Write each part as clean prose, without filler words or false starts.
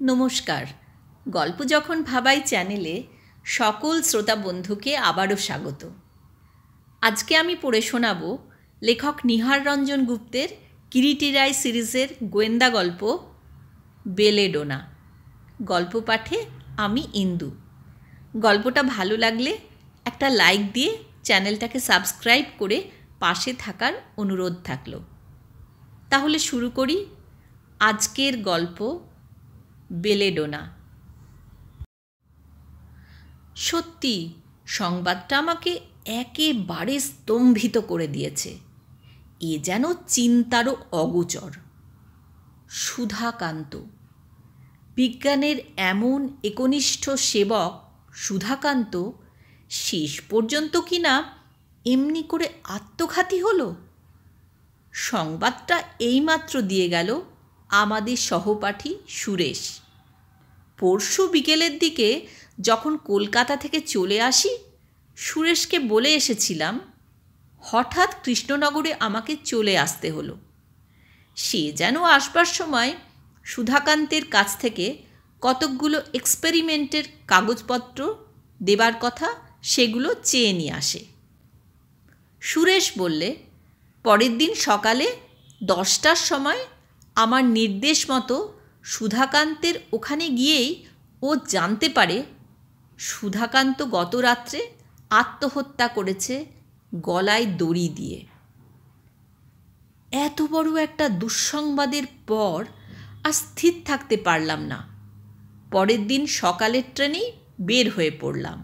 নমস্কার। গল্প যখন ভাবাই চ্যানেলে সকল শ্রোতা বন্ধুকে আবারও স্বাগত। আজকে আমি পড়ে শোনাব লেখক নিহার রঞ্জন গুপ্তের কিরিটি রায় সিরিজের গোয়েন্দা গল্প বেলেডোনা। গল্প পাঠে আমি ইন্দু। গল্পটা ভালো লাগলে একটা লাইক দিয়ে চ্যানেলটাকে সাবস্ক্রাইব করে পাশে থাকার অনুরোধ থাকলো। তাহলে শুরু করি আজকের গল্প বেলেডোনা। সত্যি সংবাদটা আমাকে একেবারে স্তম্ভিত করে দিয়েছে। এ যেন চিন্তারও অগোচর। সুধাকান্ত, বিজ্ঞানের এমন একনিষ্ঠ সেবক সুধাকান্ত শেষ পর্যন্ত কিনা এমনি করে আত্মঘাতী হলো। সংবাদটা এইমাত্র দিয়ে গেল আমাদের সহপাঠী সুরেশ। পরশু বিকেলের দিকে যখন কলকাতা থেকে চলে আসি, সুরেশকে বলে এসেছিলাম হঠাৎ কৃষ্ণনগরে আমাকে চলে আসতে হলো। সে যেন আসবার সময় সুধাকান্তের কাছ থেকে কতকগুলো এক্সপেরিমেন্টের কাগজপত্র দেবার কথা, সেগুলো চেয়ে নিয়ে আসে। সুরেশ বললে পরের দিন সকালে 10টার সময় আমার নির্দেশ মতো সুধাকান্তের ওখানে গিয়েই ও জানতে পারে সুধাকান্ত গত রাত্রে আত্মহত্যা করেছে গলায় দড়ি দিয়ে। এত বড় একটা দুঃসংবাদের পর আর স্থির থাকতে পারলাম না। পরের দিন সকালের ট্রেনেই বের হয়ে পড়লাম।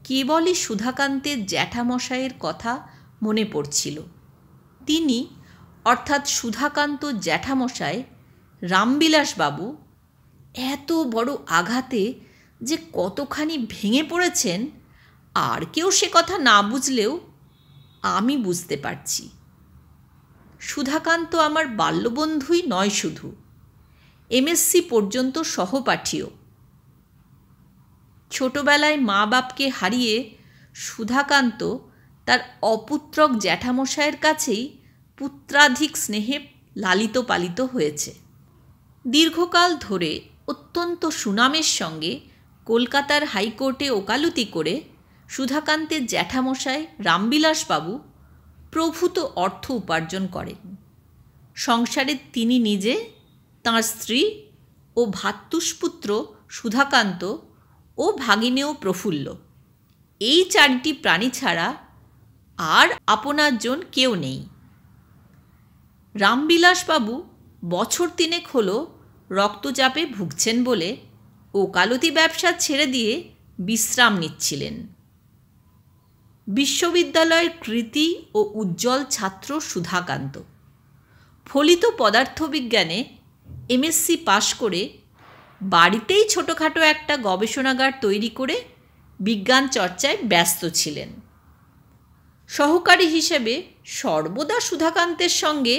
কেবলই সুধাকান্তের জ্যাঠামশাইয়ের কথা মনে পড়ছিল। তিনি অর্থাৎ সুধাকান্ত জ্যাঠামশাই রামবিলাসবাবু এত বড় আঘাতে যে কতখানি ভেঙে পড়েছেন, আর কেউ সে কথা না বুঝলেও আমি বুঝতে পারছি। সুধাকান্ত আমার বাল্যবন্ধুই নয়, শুধু এমএসসি পর্যন্ত সহপাঠীও। ছোটবেলায় মা বাপকে হারিয়ে সুধাকান্ত তার অপুত্রক জ্যাঠামশায়ের কাছেই পুত্রাধিক স্নেহে লালিত পালিত হয়েছে। দীর্ঘকাল ধরে অত্যন্ত সুনামের সঙ্গে কলকাতার হাইকোর্টে ওকালতি করে সুধাকান্তের জ্যাঠামশাই রামবিলাসবাবু প্রভূত অর্থ উপার্জন করেন। সংসারে তিনি নিজে, তাঁর স্ত্রী ও ভ্রাতুষ্পুত্র সুধাকান্ত ও ভাগিনেও প্রফুল্ল, এই 4টি প্রাণী ছাড়া আর আপনার জন কেউ নেই। রামবিলাসবাবু বছর 3 হলো রক্তচাপে ভুগছেন বলে ওকালতি ব্যবসা ছেড়ে দিয়ে বিশ্রাম নিচ্ছিলেন। বিশ্ববিদ্যালয়ের কৃতী ও উজ্জ্বল ছাত্র সুধাকান্ত ফলিত পদার্থবিজ্ঞানে এমএসসি পাশ করে বাড়িতেই ছোটোখাটো একটা গবেষণাগার তৈরি করে বিজ্ঞান চর্চায় ব্যস্ত ছিলেন। সহকারী হিসেবে সর্বদা সুধাকান্তের সঙ্গে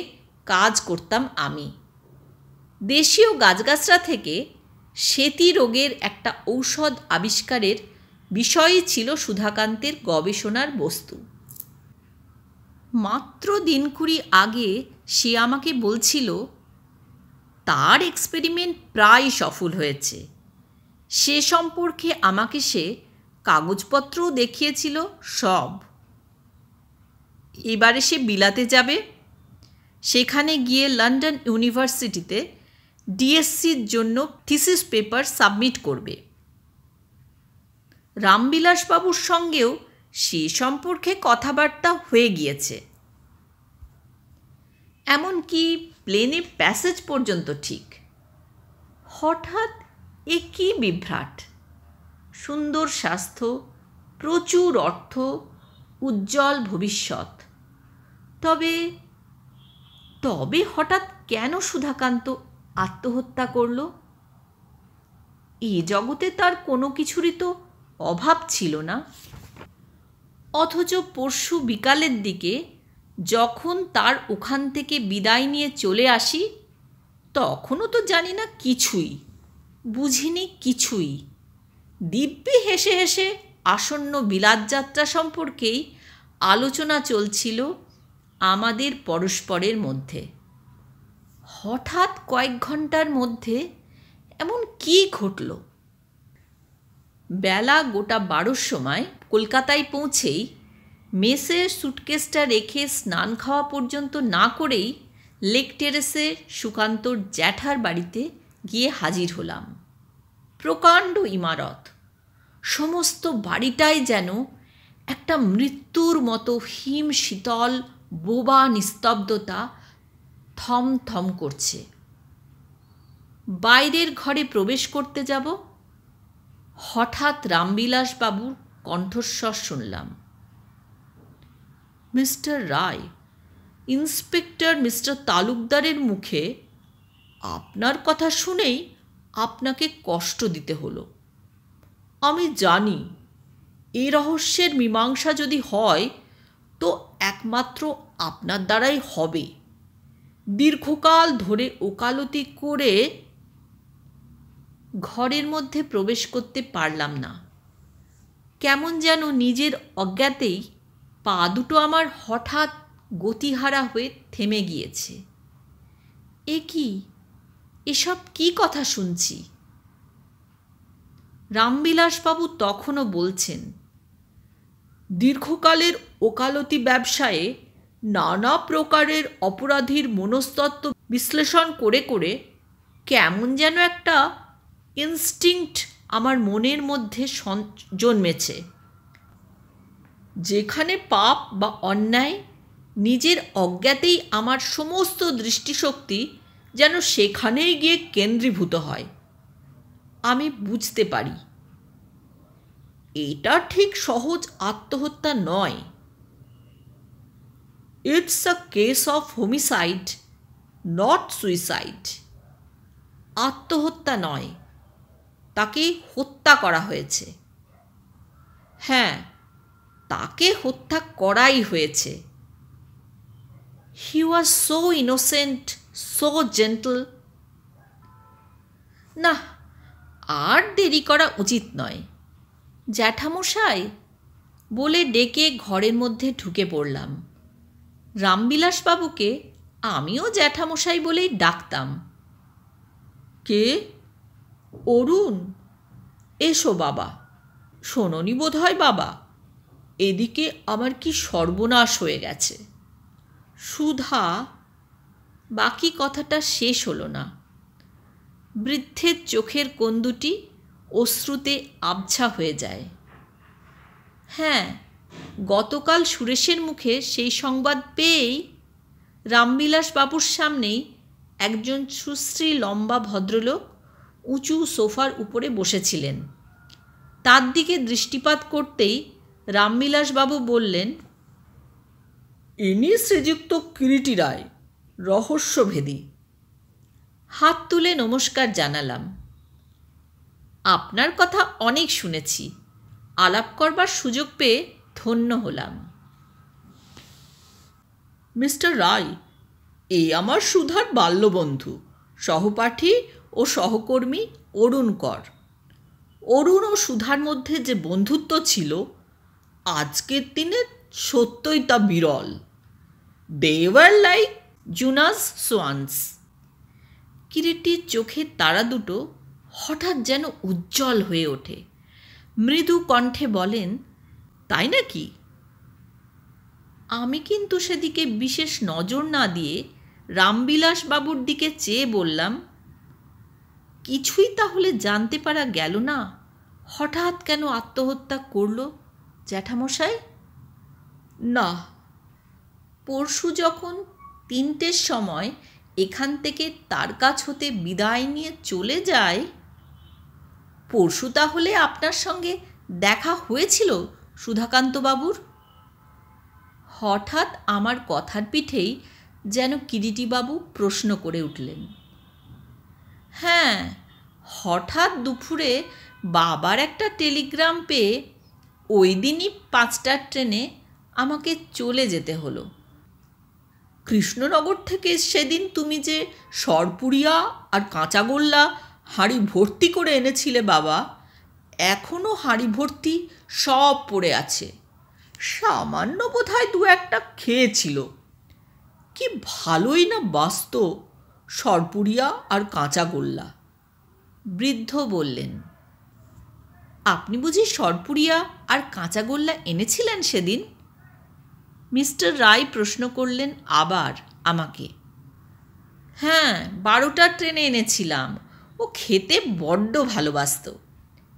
কাজ করতাম আমি। দেশীয় গাছগাছরা থেকে সেতী রোগের একটা ঔষধ আবিষ্কারের বিষয়ই ছিল সুধাকান্তের গবেষণার বস্তু। মাত্র 20 আগে সে আমাকে বলছিল তার এক্সপেরিমেন্ট প্রায় সফল হয়েছে। সে সম্পর্কে আমাকে সে কাগজপত্রও দেখিয়েছিল সব। এবারে সে বিলাতে যাবে, সেখানে গিয়ে লন্ডন ইউনিভার্সিটিতে ডিএসসির জন্য থিসিস পেপার সাবমিট করবে। রামবিলাসবাবুর সঙ্গেও সে সম্পর্কে কথাবার্তা হয়ে গিয়েছে, এমনকি প্লেনে প্যাসেজ পর্যন্ত ঠিক। হঠাৎ এ কী বিভ্রাট! সুন্দর স্বাস্থ্য, প্রচুর অর্থ, উজ্জ্বল ভবিষ্যৎ। তবে তবে হঠাৎ কেন সুধাকান্ত আত্মহত্যা করল? এ জগতে তার কোনো কিছুরই তো অভাব ছিল না। অথচ পরশু বিকালের দিকে যখন তার ওখান থেকে বিদায় নিয়ে চলে আসি, তখনও তো জানি না কিছুই, বুঝিনি কিছুই। দিব্যি হেসে হেসে আসন্ন বিলাতযাত্রা সম্পর্কেই আলোচনা চলছিল আমাদের পরস্পরের মধ্যে। হঠাৎ কয়েক ঘন্টার মধ্যে এমন কি ঘটল? বেলা গোটা 12টার সময় কলকাতায় পৌঁছেই মেসে সুটকেসটা রেখে স্নান খাওয়া পর্যন্ত না করেই লেক টেরেসে সুকান্তর জ্যাঠার বাড়িতে গিয়ে হাজির হলাম। প্রকাণ্ড ইমারত, সমস্ত বাড়িটাই যেন একটা মৃত্যুর মতো হিম শীতল বোবা নিস্তব্ধতা থমথম করছে। বাইরের ঘরে প্রবেশ করতে যাব, হঠাৎ রামবিলাসবাবুর কণ্ঠস্বর শুনলাম। মিস্টার রায়, ইন্সপেক্টর মিস্টার তালুকদারের মুখে আপনার কথা শুনেই আপনাকে কষ্ট দিতে হলো। আমি জানি এই রহস্যের মীমাংসা যদি হয় তো একমাত্র আপনার দ্বারাই হবে। দীর্ঘকাল ধরে ওকালতি করে ঘরের মধ্যে প্রবেশ করতে পারলাম না। কেমন যেন নিজের অজ্ঞাতেই পা দুটো আমার হঠাৎ গতিহারা হয়ে থেমে গিয়েছে। এ কি, এসব কি কথা শুনছি? রামবিলাসবাবু তখনও বলছেন, দীর্ঘকালের ওকালতি ব্যবসায়ে নানা প্রকারের অপরাধীর মনস্তত্ত্ব বিশ্লেষণ করে করে কেমন যেন একটা ইনস্টিংক্ট আমার মনের মধ্যে জন্মেছে। যেখানে পাপ বা অন্যায় নিজের অজ্ঞাতেই আমার সমস্ত দৃষ্টিশক্তি যেন সেখানেই গিয়ে কেন্দ্রীভূত হয়। আমি বুঝতে পারি এটা ঠিক সহজ আত্মহত্যা নয়। It's a case of homicide, not suicide. আত্মহত্যা নয়, তাকে হত্যা করা হয়েছে। হ্যাঁ, তাকে হত্যা করাই হয়েছে। He was so innocent, so gentle. না, আর দেরি করা উচিত নয়। জ্যাঠামশাই বলে ডেকে ঘরের মধ্যে ঢুকে পড়লাম। রামবিলাসবাবুকে আমিও জ্যাঠামশাই বলেই ডাকতাম। কে? অরুণ। এসো বাবা। শোনোনি বোধ হয় বাবা, এদিকে আমার কি সর্বনাশ হয়ে গেছে। সুধা, বাকি কথাটা শেষ হলো না। বৃদ্ধের চোখের কোণ দুটি অশ্রুতে আবছা হয়ে যায়। হ্যাঁ, গতকাল সুরেশের মুখে সেই সংবাদ পেয়েই রামবিলাসবাবুর সামনেই একজন সুশ্রী লম্বা ভদ্রলোক উঁচু সোফার উপরে বসেছিলেন। তার দিকে দৃষ্টিপাত করতেই রামবিলাসবাবু বললেন, ইনি শ্রীযুক্ত কিরিটি রায়, রহস্যভেদী। হাত তুলে নমস্কার জানালাম। আপনার কথা অনেক শুনেছি, আলাপ করবার সুযোগ পেয়ে ধন্য হলাম। মিস্টার রায়, এই আমার সুধার বাল্যবন্ধু, সহপাঠী ও সহকর্মী অরুণ কর। অরুণ ও সুধার মধ্যে যে বন্ধুত্ব ছিল, আজকের দিনে সত্যই তা বিরল। They were like Junas সোয়ানস। কিরিটির চোখের তারা দুটো হঠাৎ যেন উজ্জ্বল হয়ে ওঠে। মৃদু কণ্ঠে বলেন, তাই নাকি? আমি কিন্তু সেদিকে বিশেষ নজর না দিয়ে রামবিলাসবাবুর দিকে চেয়ে বললাম, কিছুই তাহলে জানতে পারা গেল না হঠাৎ কেন আত্মহত্যা করল জ্যাঠামশাই? না, পরশু যখন 3টের সময় এখান থেকে তার কাছ হতে বিদায় নিয়ে চলে যায়। পরশু তাহলে আপনার সঙ্গে দেখা হয়েছিল সুধাকান্তবাবুর? হঠাৎ আমার কথার পিঠেই যেন কিরিটিবাবু প্রশ্ন করে উঠলেন। হ্যাঁ, হঠাৎ দুপুরে বাবার একটা টেলিগ্রাম পেয়ে ওই দিনই 5টার ট্রেনে আমাকে চলে যেতে হলো। কৃষ্ণনগর থেকে সেদিন তুমি যে সরপুরিয়া আর কাঁচাগোল্লা হাঁড়ি ভর্তি করে এনেছিলে বাবা, এখনও হাঁড়ি ভর্তি সব পড়ে আছে। সামান্য বোধহয় 2-1টা খেয়েছিল। কি ভালোই না বাস্ত সরপুরিয়া আর কাঁচাগোল্লা। বৃদ্ধ বললেন, আপনি বুঝি সরপুরিয়া আর কাঁচাগোল্লা এনেছিলেন সেদিন? মিস্টার রায় প্রশ্ন করলেন আবার আমাকে। হ্যাঁ, 12টার ট্রেনে এনেছিলাম। ও খেতে বড্ড ভালোবাসত।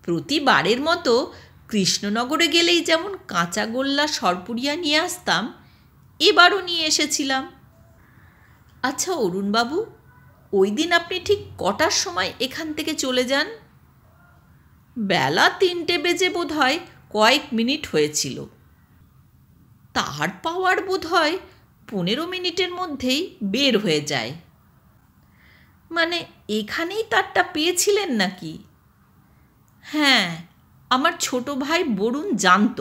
প্রতিবারের মতো কৃষ্ণনগরে গেলেই যেমন কাঁচাগোল্লা সরপুরিয়া নিয়ে আসতাম, এবারও নিয়ে এসেছিলাম। আচ্ছা অরুণবাবু, ওই দিন আপনি ঠিক কটার সময় এখান থেকে চলে যান? বেলা 3টে বেজে বোধহয় কয়েক মিনিট হয়েছিল। তার পাওয়ার বোধহয় 15 মিনিটের মধ্যেই বের হয়ে যায়। মানে এখানেই তারটা পেয়েছিলেন নাকি? হ্যাঁ, আমার ছোট ভাই বরুণ জানত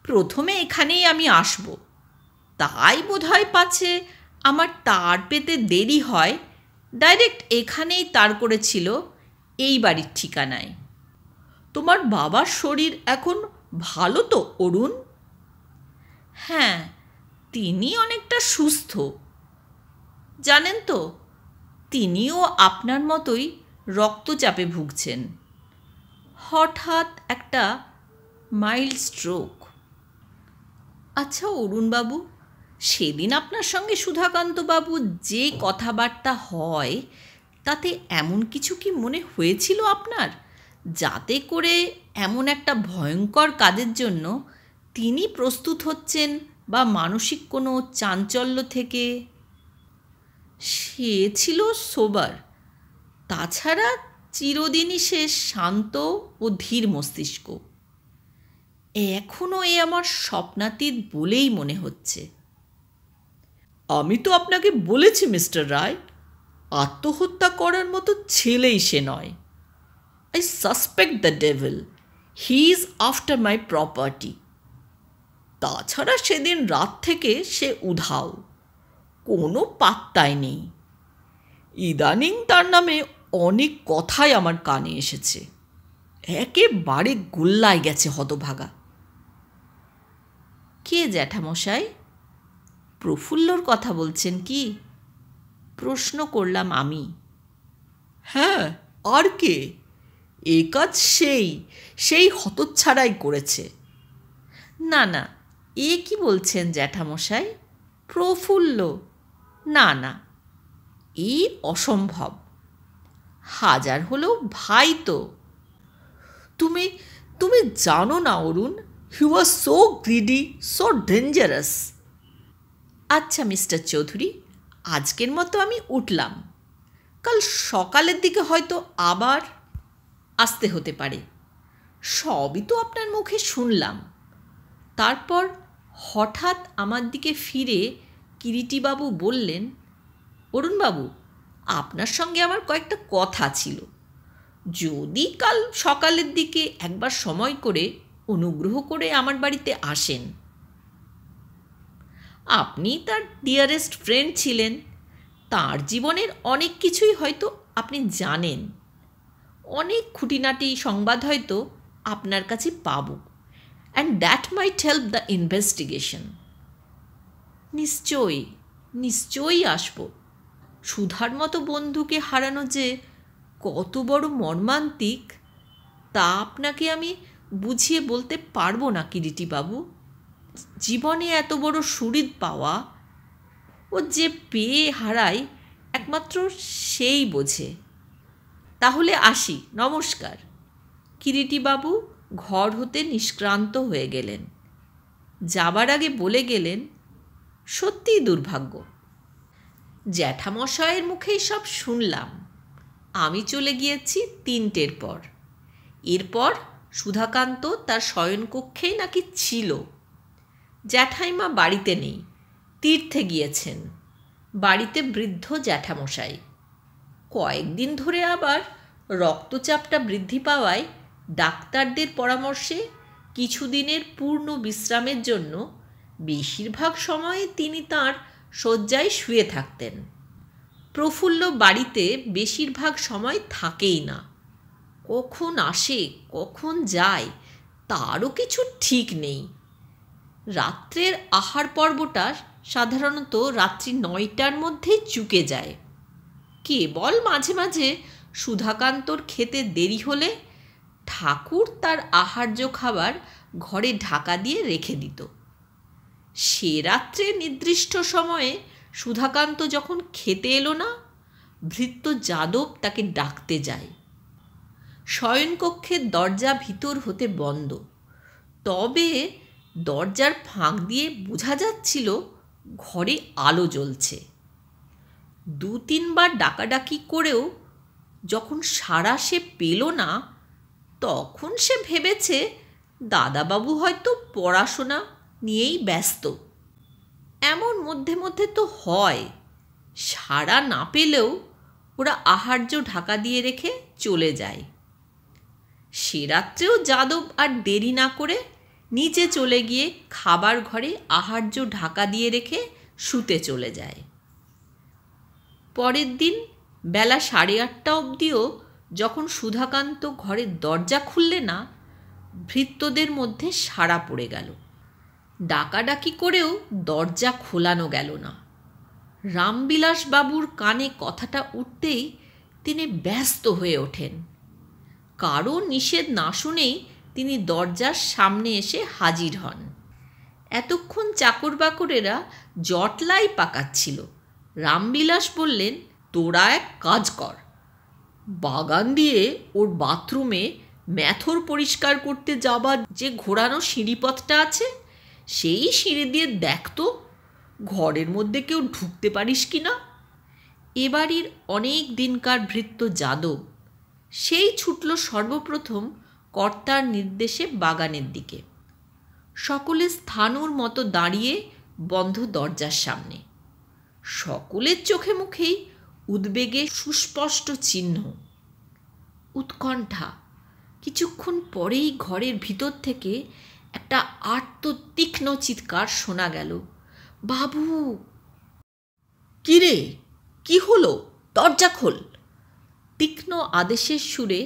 প্রথমে এখানেই আমি আসব, তাই বোধহয় পাছে আমার তার পেতে দেরি হয়, ডাইরেক্ট এখানেই তার করেছিল এই বাড়ির ঠিকানায়। তোমার বাবার শরীর এখন ভালো তো অরুণ? হ্যাঁ, তিনি অনেকটা সুস্থ। জানেন তো, তিনিও আপনার মতোই রক্তচাপে ভুগছেন। হঠাৎ একটা মাইল্ড স্ট্রোক। আচ্ছা অরুণবাবু, সেদিন আপনার সঙ্গে সুধাকান্তবাবু যে কথাবার্তা হয় তাতে এমন কিছু কি মনে হয়েছিল আপনার, যাতে করে এমন একটা ভয়ঙ্কর কাজের জন্য তিনি প্রস্তুত হচ্ছেন বা মানসিক কোনো চাঞ্চল্য থেকে? সে ছিল সোবার। তাছাড়া চিরদিনই সে শান্ত ও ধীর মস্তিষ্ক। এখনও এ আমার স্বপ্নাতীত বলেই মনে হচ্ছে। আমি তো আপনাকে বলেছি মিস্টার রায়, আত্মহত্যা করার মতো ছেলেই সে নয়। I suspect the devil. He is after my property. তাছাড়া সেদিন রাত থেকে সে উধাও, কোনো পাত্তাই নেই। ইদানিং তার নামে অনেক কথাই আমার কানে এসেছে। একেবারে গোল্লায় গেছে হতভাগা। কে জ্যাঠামশাই? প্রফুল্লর কথা বলছেন কি? প্রশ্ন করলাম আমি। হ্যাঁ, আর কে? এ কাজ সেই হতচ্ছাড়াই করেছে। না না, এ কি বলছেন জ্যাঠামশাই? প্রফুল্ল? না না, এই অসম্ভব। হাজার হলেও ভাই তো। তুমি তুমি জানো না Arun, he was so greedy, so dangerous. আচ্ছা মিস্টার চৌধুরী, আজকের মতো আমি উঠলাম। কাল সকালের দিকে হয়তো আবার আসতে হতে পারে। সবই তো আপনার মুখে শুনলাম। তারপর হঠাৎ আমার দিকে ফিরে কিরিটিবাবু বললেন, অরুণবাবু, আপনার সঙ্গে আমার কয়েকটা কথা ছিল। যদি কাল সকালের দিকে একবার সময় করে অনুগ্রহ করে আমার বাড়িতে আসেন। আপনি তার ডিয়ারেস্ট ফ্রেন্ড ছিলেন, তার জীবনের অনেক কিছুই হয়তো আপনি জানেন। অনেক খুঁটিনাটি সংবাদ হয়তো আপনার কাছে পাব, and that might help the investigation. নিশ্চয়ই নিশ্চয়ই আসব। সুধার মতো বন্ধুকে হারানো যে কত বড় মর্মান্তিক তা আপনাকে আমি বুঝিয়ে বলতে পারবো না কিরিটিবাবু। জীবনে এত বড় সুহৃদ পাওয়া, ও যে পেয়ে হারায় একমাত্র সেই বোঝে। তাহলে আসি, নমস্কার। কিরিটিবাবু ঘর হতে নিষ্ক্রান্ত হয়ে গেলেন। যাবার আগে বলে গেলেন, সত্যিই দুর্ভাগ্য। জ্যাঠামশায়ের মুখেই সব শুনলাম। আমি চলে গিয়েছি 3টের পর। এরপর সুধাকান্ত তার শয়নকক্ষেই নাকি ছিল। জ্যাঠাইমা বাড়িতে নেই, তীর্থে গিয়েছেন। বাড়িতে বৃদ্ধ জ্যাঠামশাই। কয়েকদিন ধরে আবার রক্তচাপটা বৃদ্ধি পাওয়ায় ডাক্তারদের পরামর্শে কিছুদিনের পূর্ণ বিশ্রামের জন্য বেশিরভাগ সময়ে তিনি তাঁর শয্যায় শুয়ে থাকতেন। প্রফুল্ল বাড়িতে বেশিরভাগ সময় থাকেই না। কখন আসে কখন যায় তারও কিছু ঠিক নেই। রাত্রের আহার পর্বটা সাধারণত রাত্রি 9টার মধ্যেই চুকে যায়। কেবল মাঝে মাঝে সুধাকান্তর খেতে দেরি হলে ঠাকুর তার আহার্য খাবার ঘরে ঢাকা দিয়ে রেখে দিত। সে রাত্রে নির্দিষ্ট সময়ে সুধাকান্ত যখন খেতে এলো না, ভৃত্য যাদব তাকে ডাকতে যায়। শয়নকক্ষের দরজা ভিতর হতে বন্ধ, তবে দরজার ফাঁক দিয়ে বোঝা যাচ্ছিল ঘরে আলো জ্বলছে। 2-3 বার ডাকাডাকি করেও যখন সাড়া সে পেল না, তখন সে ভেবেছে দাদাবাবু হয়তো পড়াশোনা নিয়েই ব্যস্ত। এমন মধ্যে মধ্যে তো হয়, সাড়া না পেলেও ওরা আহার্য ঢাকা দিয়ে রেখে চলে যায়। সে রাত্রেও যাদব আর দেরি না করে নিচে চলে গিয়ে খাবার ঘরে আহার্য ঢাকা দিয়ে রেখে শুতে চলে যায়। পরের দিন বেলা 8:30 অবধিও যখন সুধাকান্ত ঘরের দরজা খুললে না, ভৃত্যদের মধ্যে সাড়া পড়ে গেল। ডাকাডাকি করেও দরজা খোলানো গেল না। রামবিলাস বাবুর কানে কথাটা উঠতেই তিনি ব্যস্ত হয়ে ওঠেন। কারো নিষেধ না শুনেই তিনি দরজার সামনে এসে হাজির হন। এতক্ষণ চাকর বাকরেরা জটলাই পাকাচ্ছিল। রামবিলাস বললেন, তোরা এক কাজ কর, বাগান দিয়ে ওর বাথরুমে ম্যাথর পরিষ্কার করতে যাবার যে ঘোরানো সিঁড়িপথটা আছে, সেই সিঁড়ি দিয়ে দেখ তো ঘরের মধ্যে কেউ ঢুকতে পারিস কি না। এবাড়ির অনেক দিনকার ভৃত্য যাদব সেই ছুটল সর্বপ্রথম কর্তার নির্দেশে বাগানের দিকে। সকলে স্থানুর মতো দাঁড়িয়ে বন্ধ দরজার সামনে। সকলের চোখে মুখেই উদ্বেগে সুস্পষ্ট চিহ্ন, উৎকণ্ঠা। কিছুক্ষণ পরেই ঘরের ভিতর থেকে একটা আর্ত তীক্ষ্ণ চিৎকার শোনা গেল, বাবু! কিরে, কি হলো? দরজা খোল! তীক্ষ্ণ আদেশের সুরে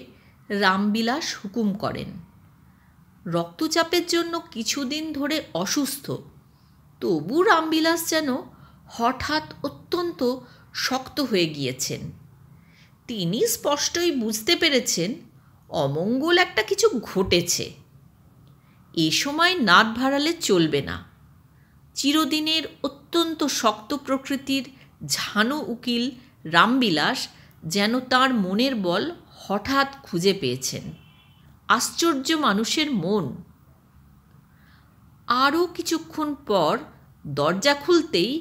রামবিলাস হুকুম করেন। রক্তচাপের জন্য কিছুদিন ধরে অসুস্থ, তবু রামবিলাস যেন হঠাৎ অত্যন্ত শক্ত হয়ে গিয়েছেন। তিনি স্পষ্টই বুঝতে পেরেছেন অমঙ্গল একটা কিছু ঘটেছে। এ সময় নাক ভাড়ালে চলবে না। চিরদিনের অত্যন্ত শক্ত প্রকৃতির ঝানু উকিল রামবিলাস যেন তার মনের বল হঠাৎ খুঁজে পেয়েছেন। আশ্চর্য মানুষের মন। আরও কিছুক্ষণ পর দরজা খুলতেই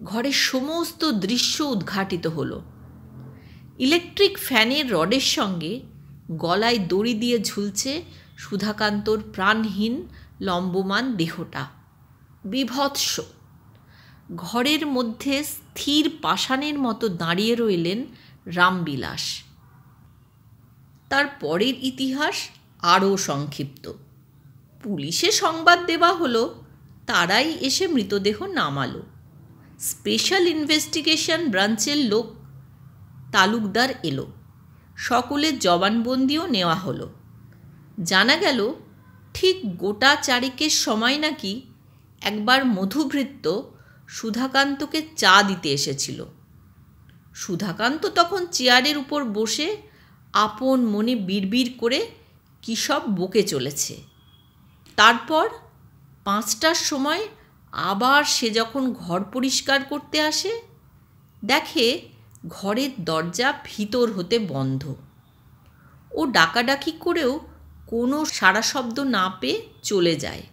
ঘরের সমস্ত দৃশ্য উদ্ঘাটিত হলো। ইলেকট্রিক ফ্যানের রডের সঙ্গে গলায় দড়ি দিয়ে ঝুলছে সুধাকান্তর প্রাণহীন লম্বমান দেহটা, বিভৎস। ঘরের মধ্যে স্থির পাষাণের মতো দাঁড়িয়ে রইলেন রামবিলাস। তার পরের ইতিহাস আরও সংক্ষিপ্ত। পুলিশে সংবাদ দেওয়া হলো, তারাই এসে মৃতদেহ নামালো। স্পেশাল ইনভেস্টিগেশন ব্রাঞ্চের লোক তালুকদার এলো। সকলের জবানবন্দিও নেওয়া হলো। জানা গেল ঠিক গোটা 4 সময় নাকি একবার মধুভৃত্য সুধাকান্তকে চা দিতে এসেছিল। সুধাকান্ত তখন চেয়ারের উপর বসে আপন মনে বিড়বিড় করে কী সব বকে চলেছে। তারপর 5টার সময় আবার সে যখন ঘর পরিষ্কার করতে আসে, দেখে ঘরের দরজা ভিতর হতে বন্ধ। ও ডাকাডাকি করেও কোনো সাড়া শব্দ না পেয়ে চলে যায়।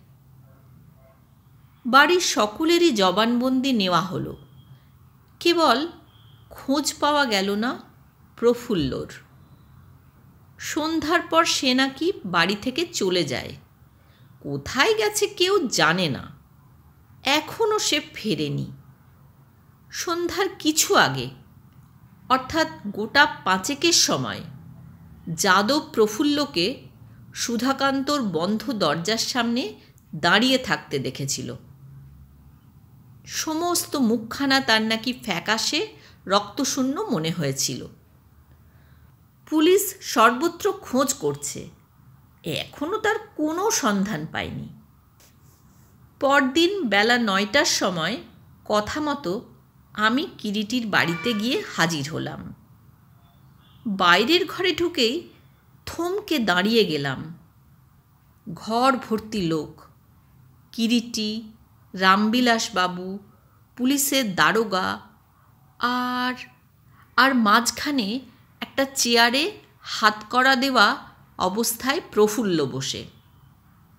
বাড়ির সকলেরই জবানবন্দি নেওয়া হলো। কেবল খোঁজ পাওয়া গেল না প্রফুল্লর। সন্ধ্যার পর সে নাকি বাড়ি থেকে চলে যায়। কোথায় গেছে কেউ জানে না। এখনও সে ফেরেনি। সন্ধ্যার কিছু আগে, অর্থাৎ গোটা 5 সময়, যাদব প্রফুল্লকে সুধাকান্তর বন্ধ দরজার সামনে দাঁড়িয়ে থাকতে দেখেছিল। সমস্ত মুখখানা তার নাকি ফ্যাকাশে রক্তশূন্য মনে হয়েছিল। পুলিশ সর্বত্র খোঁজ করছে, এখনও তার কোনো সন্ধান পায়নি। পরদিন বেলা 9টার সময় কথা মতো আমি কিরিটির বাড়িতে গিয়ে হাজির হলাম। বাইরের ঘরে ঢুকেই থমকে দাঁড়িয়ে গেলাম। ঘর ভর্তি লোক, কিরিটি, রামবিলাস বাবু, পুলিশের দারোগা, আর আর মাঝখানে একটা চেয়ারে হাতকড়া দেওয়া অবস্থায় প্রফুল্ল বসে,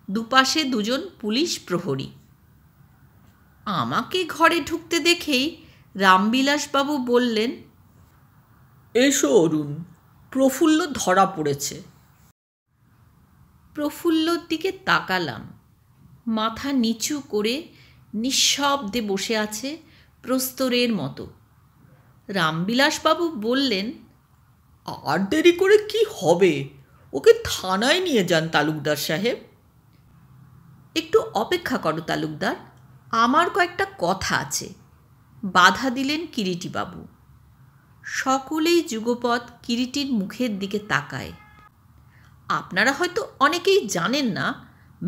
দুপাশে দুজন পুলিশ প্রহরী। আমাকে ঘরে ঢুকতে দেখেই রামবিলাসবাবু বললেন, এসো অরুণ, প্রফুল্ল ধরা পড়েছে। প্রফুল্লর দিকে তাকালাম। মাথা নিচু করে নিঃশব্দে বসে আছে প্রস্তরের মতো। রামবিলাসবাবু বললেন, আর দেরি করে কি হবে? ওকে থানায় নিয়ে যান তালুকদার সাহেব। একটু অপেক্ষা করো তালুকদার, আমার কয়েকটা কথা আছে, বাধা দিলেন কিরিটিবাবু। সকলেই যুগপৎ কিরিটির মুখের দিকে তাকায়। আপনারা হয়তো অনেকেই জানেন না,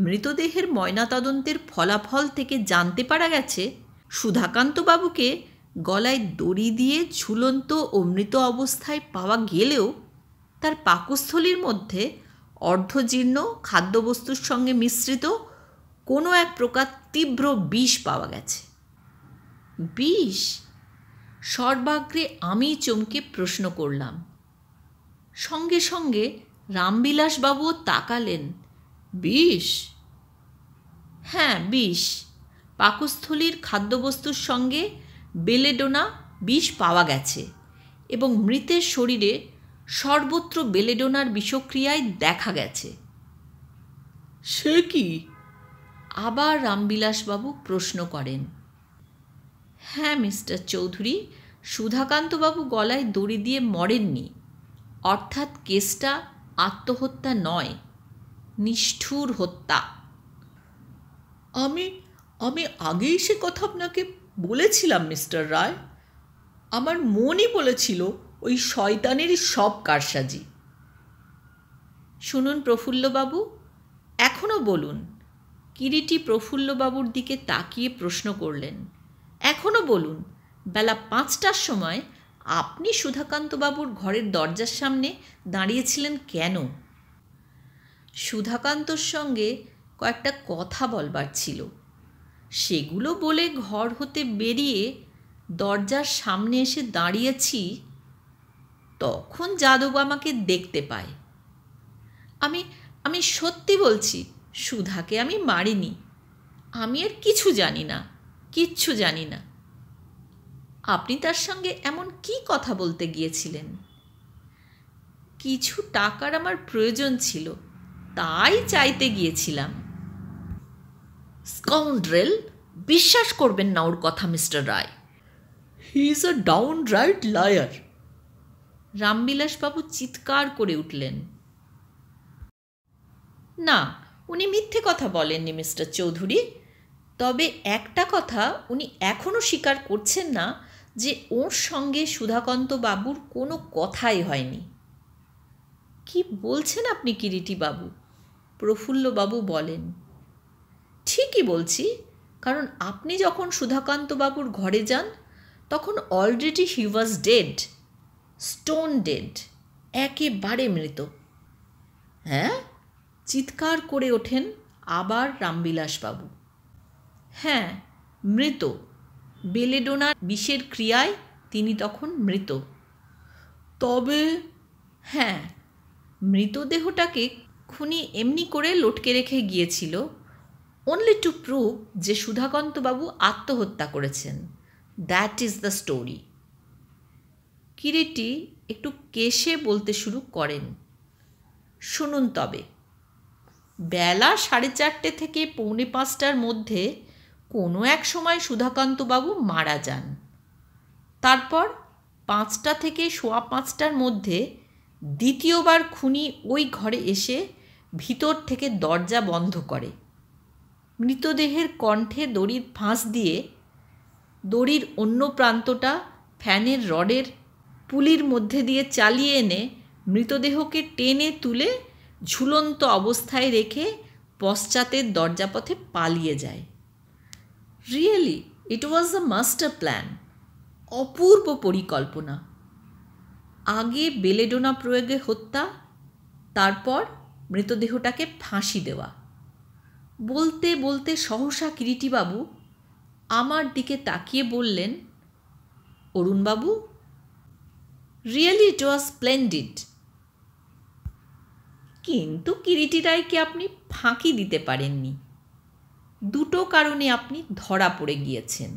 মৃতদেহের ময়নাতদন্তের ফলাফল থেকে জানতে পারা গেছে সুধাকান্তবাবুকে গলায় দড়ি দিয়ে ঝুলন্ত ও মৃত অবস্থায় পাওয়া গেলেও তার পাকস্থলীর মধ্যে অর্ধজীর্ণ খাদ্যবস্তুর সঙ্গে মিশ্রিত কোনো এক প্রকার তীব্র বিষ পাওয়া গেছে। বিষ? সর্বাগ্রে আমি চমকে প্রশ্ন করলাম। সঙ্গে সঙ্গে রামবিলাসবাবুও তাকালেন। বিষ? হ্যাঁ, বিষ। পাকস্থলীর খাদ্যবস্তুর সঙ্গে বেলেডোনা বিষ পাওয়া গেছে এবং মৃতের শরীরে সর্বত্র বেলেডোনার বিষক্রিয়ায় দেখা গেছে। সে কি? আবার রামবিলাসবাবু প্রশ্ন করেন। হ্যাঁ মিস্টার চৌধুরী, সুধাকান্তবাবু গলায় দড়ি দিয়ে মরেননি, অর্থাৎ কেসটা আত্মহত্যা নয়, নিষ্ঠুর হত্যা। আমি আমি আগেই সে কথা আপনাকে বলেছিলাম মিস্টার রায়। আমার মনই বলেছিল ওই শয়তানেরই সব কারসাজি। শুনুন প্রফুল্লবাবু, এখনও বলুন। কিরিটি প্রফুল্লবাবুর দিকে তাকিয়ে প্রশ্ন করলেন, এখনও বলুন, বেলা 5টার সময় আপনি সুধাকান্তবাবুর ঘরের দরজার সামনে দাঁড়িয়েছিলেন কেন? সুধাকান্তর সঙ্গে কয়েকটা কথা বলবার ছিল, সেগুলো বলে ঘর হতে বেরিয়ে দরজার সামনে এসে দাঁড়িয়েছি, তখন যাদব আমাকে দেখতে পায়। আমি আমি সত্যি বলছি, সুধাকে আমি মারিনি। আমি আর কিছু জানি না, কিচ্ছু জানি না। আপনি তার সঙ্গে এমন কি কথা বলতে গিয়েছিলেন? কিছু টাকার আমার প্রয়োজন ছিল, তাই চাইতে গিয়েছিলাম। স্কাউন্ড্রেল! বিশ্বাস করবেন না ওর কথা mister Roy. He is a downright liar. রামবিলাসবাবু চিৎকার করে উঠলেন। না, উনি মিথ্যে কথা বলেননি মিস্টার চৌধুরী। তবে একটা কথা উনি এখনও স্বীকার করছেন না, যে ওর সঙ্গে সুধাকান্তবাবুর কোনো কথাই হয়নি। কি বলছেন আপনি কিরিটিবাবু? প্রফুল্লবাবু বলেন। ঠিকই বলছি, কারণ আপনি যখন সুধাকান্তবাবুর ঘরে যান তখন অলরেডি হি ওয়াজ ডেড, স্টোন ডেড, একেবারে মৃত। হ্যাঁ? চিৎকার করে ওঠেন আবার রামবিলাসবাবু। হ্যাঁ, মৃত। বেলেডোনার বিষের ক্রিয়ায় তিনি তখন মৃত। তবে? হ্যাঁ, মৃতদেহটাকে খুনি এমনি করে লটকে রেখে গিয়েছিল, অনলি টু প্রুভ যে সুধাকান্তবাবু আত্মহত্যা করেছেন। That is the story. Kiriti একটু কেশে বলতে শুরু করেন। শুনুন তবে, বেলা 4:30 থেকে 4:45টার মধ্যে কোনো এক সময় সুধাকান্তবাবু মারা যান। তারপর 5টা থেকে 5:15টার মধ্যে দ্বিতীয়বার খুনি ওই ঘরে এসে ভিতর থেকে দরজা বন্ধ করে, মৃতদেহের কণ্ঠে দড়ির ফাঁস দিয়ে দড়ির অন্য প্রান্তটা ফ্যানের রডের পুলির মধ্যে দিয়ে চালিয়ে এনে মৃতদেহকে টেনে তুলে ঝুলন্ত অবস্থায় রেখে পশ্চাতের দরজাপথে পালিয়ে যায়। Really it was a master plan, অপূর্ব পরিকল্পনা। আগে বেলেডোনা প্রয়োগে হত্যা, তারপর মৃতদেহটাকে ফাঁসি দেওয়া। বলতে বলতে সহসা কিরিটিবাবু আমার দিকে তাকিয়ে বললেন, অরুণবাবু, রিয়েলি ইট ওয়াজ স্প্লেন্ডিড। কিন্তু কিরিটি রায়কে আপনি ফাঁকি দিতে পারেননি। দুটো কারণে আপনি ধরা পড়ে গিয়েছেন।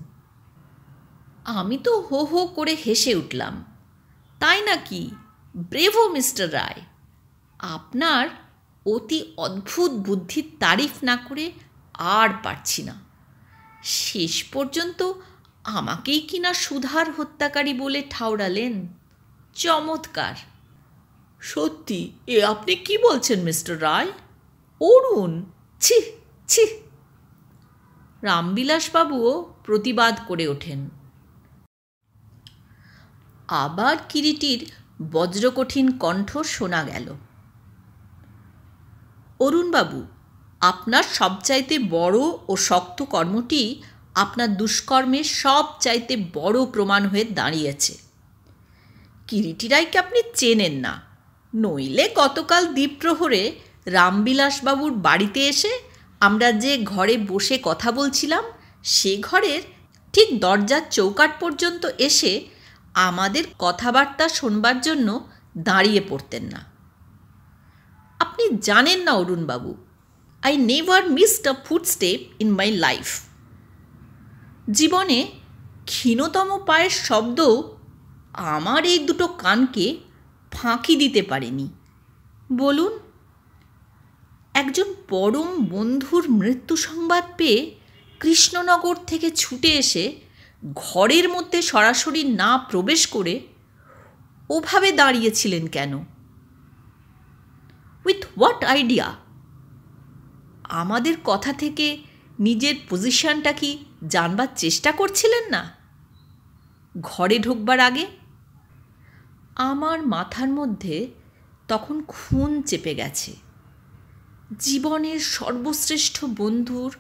আমি তো হো হো করে হেসে উঠলাম। তাই নাকি? ব্রেভো মিস্টার রায়। আপনার অতি অদ্ভুত বুদ্ধির তারিফ না করে আর পারছি না। শেষ পর্যন্ত আমাকেই কিনা সুধার হত্যাকারী বলে ঠাউরালেন। চমৎকার। সত্যি, এ আপনি কি বলছেন মিস্টার রায়? অরুণ, ছি ছি। রামবিলাসবাবুও প্রতিবাদ করে ওঠেন। আবার কিরিটির বজ্রকঠিন কণ্ঠ শোনা গেল, অরুণবাবু, আপনার সবচাইতে বড় ও শক্ত কর্মটি আপনার দুষ্কর্মের সবচাইতে বড় প্রমাণ হয়ে দাঁড়িয়েছে। কিরিটি রায়কে আপনি চেনেন না, নইলে গতকাল দ্বীপ্রহরে রামবিলাসবাবুর বাড়িতে এসে আমরা যে ঘরে বসে কথা বলছিলাম সে ঘরের ঠিক দরজার চৌকাঠ পর্যন্ত এসে আমাদের কথাবার্তা শোনবার জন্য দাঁড়িয়ে পড়তেন না। আপনি জানেন না অরুণবাবু, I never missed a footstep in my life. জীবনে ক্ষীণতম পায়ের শব্দও আমার এই দুটো কানকে ফাঁকি দিতে পারেনি। বলুন, একজন পরম বন্ধুর মৃত্যু সংবাদ পেয়ে কৃষ্ণনগর থেকে ছুটে এসে ঘরের মধ্যে সরাসরি না প্রবেশ করে ওভাবে দাঁড়িয়েছিলেন কেন? With what idea? আমাদের কথা থেকে নিজের পজিশনটা কি জানবার চেষ্টা করছিলেন না? ঘরে ঢুকবার আগে আমার মাথার মধ্যে তখন খুন চেপে গেছে। জীবনের সর্বশ্রেষ্ঠ বন্ধুর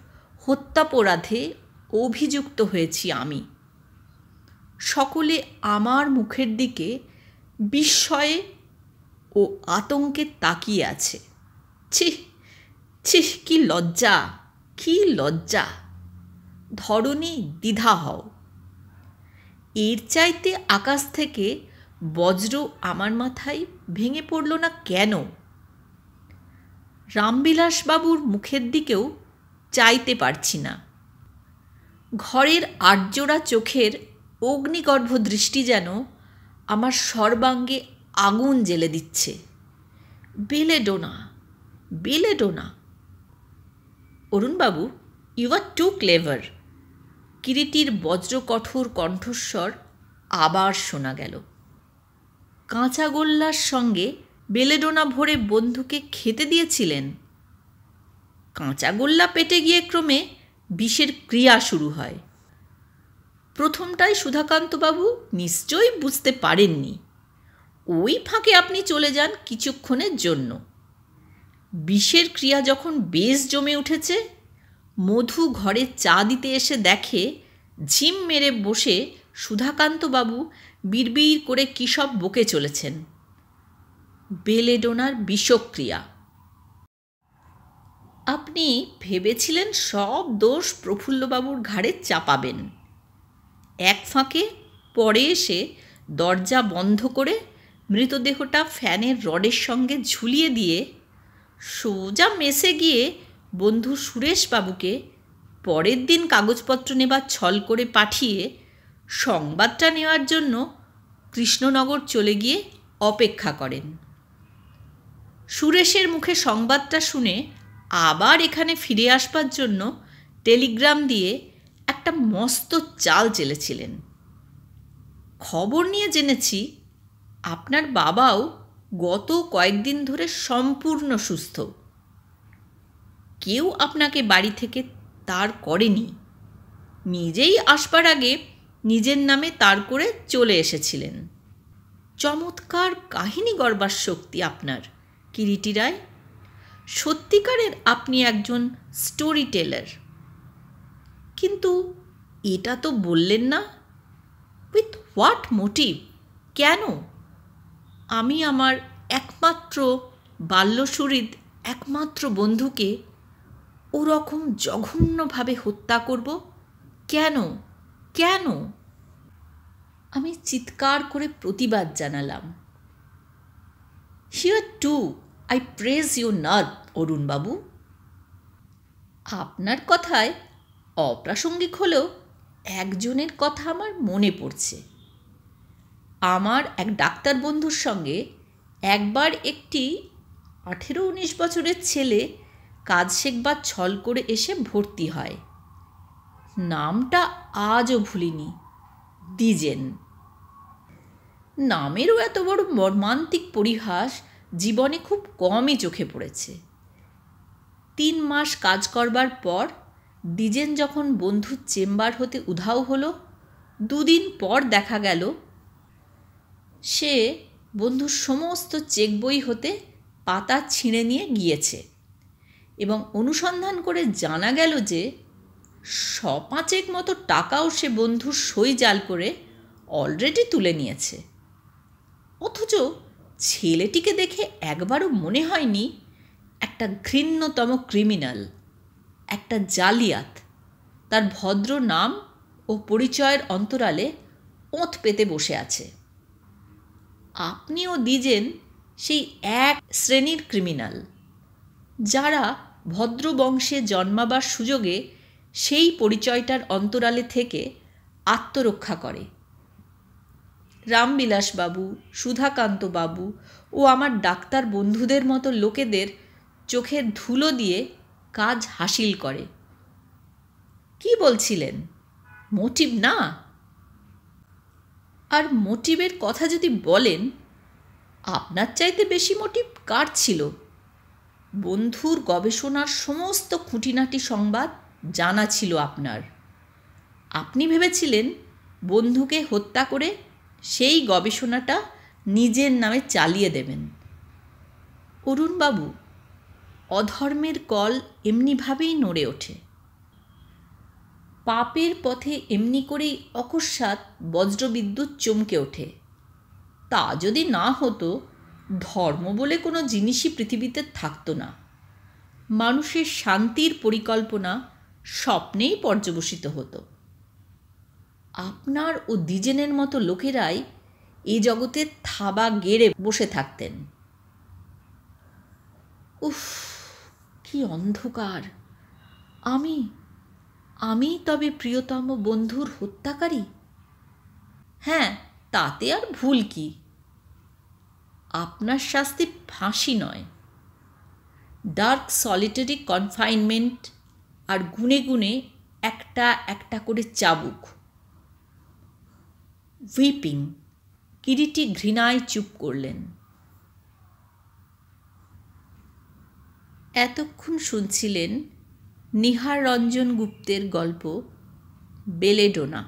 হত্যাপরাধে অভিযুক্ত হয়েছি আমি। সকলে আমার মুখের দিকে বিস্ময়ে ও আতঙ্কে তাকিয়ে আছে। ছিঃ ছিঃ, কি লজ্জা, কি লজ্জা! ধরনী, দ্বিধা হও। এর চাইতে আকাশ থেকে বজ্র আমার মাথায় ভেঙে পড়ল না কেন? রামবিলাসবাবুর মুখের দিকেও চাইতে পারছি না। ঘরের আটজোড়া চোখের অগ্নিগর্ভ দৃষ্টি যেন আমার সর্বাঙ্গে আগুন জ্বেলে দিচ্ছে। Belladonna, belladonna. অরুণবাবু, ইউ আর টু ক্লেভার। কিরিটির বজ্রকঠোর কণ্ঠস্বর আবার শোনা গেল। কাঁচাগোল্লার সঙ্গে বেলেডোনা ভরে বন্ধুকে খেতে দিয়েছিলেন। কাঁচাগোল্লা পেটে গিয়ে ক্রমে বিষের ক্রিয়া শুরু হয়। প্রথমটায় সুধাকান্তবাবু নিশ্চয়ই বুঝতে পারেননি। ওই ফাঁকে আপনি চলে যান কিছুক্ষণের জন্য। বিষের ক্রিয়া যখন বেশ জমে উঠেছে, মধু ঘরে চা দিতে এসে দেখে ঝিম মেরে বসে সুধাকান্তবাবু বিড়বিড় করে কী সব বকে চলেছেন। বেলেডোনার বিষক্রিয়া। আপনি ভেবেছিলেন সব দোষ প্রফুল্লবাবুর ঘাড়ে চাপাবেন। এক ফাঁকে পরে এসে দরজা বন্ধ করে মৃতদেহটা ফ্যানের রডের সঙ্গে ঝুলিয়ে দিয়ে সোজা মেসে গিয়ে বন্ধু সুরেশবাবুকে পরের দিন কাগজপত্র নেবার ছল করে পাঠিয়ে সংবাদটা নেওয়ার জন্য কৃষ্ণনগর চলে গিয়ে অপেক্ষা করেন। সুরেশের মুখে সংবাদটা শুনে আবার এখানে ফিরে আসবার জন্য টেলিগ্রাম দিয়ে একটা মস্ত চাল চেলেছিলেন। খবর নিয়ে জেনেছি আপনার বাবাও গত কয়েকদিন ধরে সম্পূর্ণ সুস্থ। কেউ আপনাকে বাড়ি থেকে তার করেনি। নিজেই আসবার আগে নিজের নামে তার করে চলে এসেছিলেন। চমৎকার কাহিনী গড়বার শক্তি আপনার, কিরিটি রায়। সত্যিকারের আপনি একজন স্টোরি টেলার। কিন্তু এটা তো বললেন না, উইথ হোয়াট মোটিভ? কেন? আমি আমার একমাত্র বাল্যসুহৃদ একমাত্র বন্ধুকে ওরকম জঘন্যভাবে হত্যা করব? কেন? কেন? আমি চিৎকার করে প্রতিবাদ জানালাম। Here too I praise your nerve, অরুণবাবু। আপনার কথায় অপ্রাসঙ্গিক হলেও একজনের কথা আমার মনে পড়ছে। আমার এক ডাক্তার বন্ধুর সঙ্গে একবার একটি 18-19 বছরের ছেলে কাজ শেখবার ছল করে এসে ভর্তি হয়। নামটা আজও ভুলিনি, দ্বিজেন। নামেরও এত বড় মর্মান্তিক পরিহাস জীবনে খুব কমই চোখে পড়েছে। 3 মাস কাজ করবার পর দ্বিজেন যখন বন্ধুর চেম্বার হতে উধাও হলো, 2 দিন পর দেখা গেল সে বন্ধুর সমস্ত চেক বই হতে পাতা ছিঁড়ে নিয়ে গিয়েছে এবং অনুসন্ধান করে জানা গেল যে 5 মতো টাকাও সে বন্ধুর সই জাল করে অলরেডি তুলে নিয়েছে। অথচ ছেলেটিকে দেখে একবারও মনে হয়নি একটা ঘৃণ্যতম ক্রিমিনাল, একটা জালিয়াত তার ভদ্র নাম ও পরিচয়ের অন্তরালে ওঁত পেতে বসে আছে। আপনিও দ্বিজেন সেই এক শ্রেণীর ক্রিমিনাল যারা ভদ্র বংশে জন্মাবার সুযোগে সেই পরিচয়টার অন্তরালে থেকে আত্মরক্ষা করে। রামবিলাসবাবু, সুধাকান্তবাবু ও আমার ডাক্তার বন্ধুদের মতো লোকেদের চোখের ধুলো দিয়ে কাজ হাসিল করে। কি বলছিলেন? মোটিভ না? আর মোটিভের কথা যদি বলেন, আপনার চাইতে বেশি মোটিভ কার ছিল? বন্ধুর গবেষণার সমস্ত খুঁটিনাটি সংবাদ জানা ছিল আপনার। আপনি ভেবেছিলেন বন্ধুকে হত্যা করে সেই গবেষণাটা নিজের নামে চালিয়ে দেবেন। অরুণবাবু, অধর্মের কল এমনিভাবেই নড়ে ওঠে। পাপের পথে এমনি করেই অকস্মাৎ বজ্রবিদ্যুৎ চমকে ওঠে। তা যদি না হতো, ধর্ম বলে কোনো জিনিসই পৃথিবীতে থাকতো না। মানুষের শান্তির পরিকল্পনা স্বপ্নেই পর্যবসিত হতো। আপনার ও দ্বিজেনের মতো লোকেরাই এই জগতে থাবা গেড়ে বসে থাকতেন। উফ, কি অন্ধকার! আমি তবে প্রিয়তম বন্ধুর হত্যাকারী? হ্যাঁ, তাতে আর ভুল কি? আপনার শাস্তি ফাঁসি নয়, ডার্ক সলিটারি কনফাইনমেন্ট আর গুনে গুনে একটা একটা করে চাবুক। হুইপিং। কিরিটি ঘৃণায় চুপ করলেন। এতক্ষণ শুনছিলেন নিহার রঞ্জন গুপ্তের গল্প বেলেডোনা।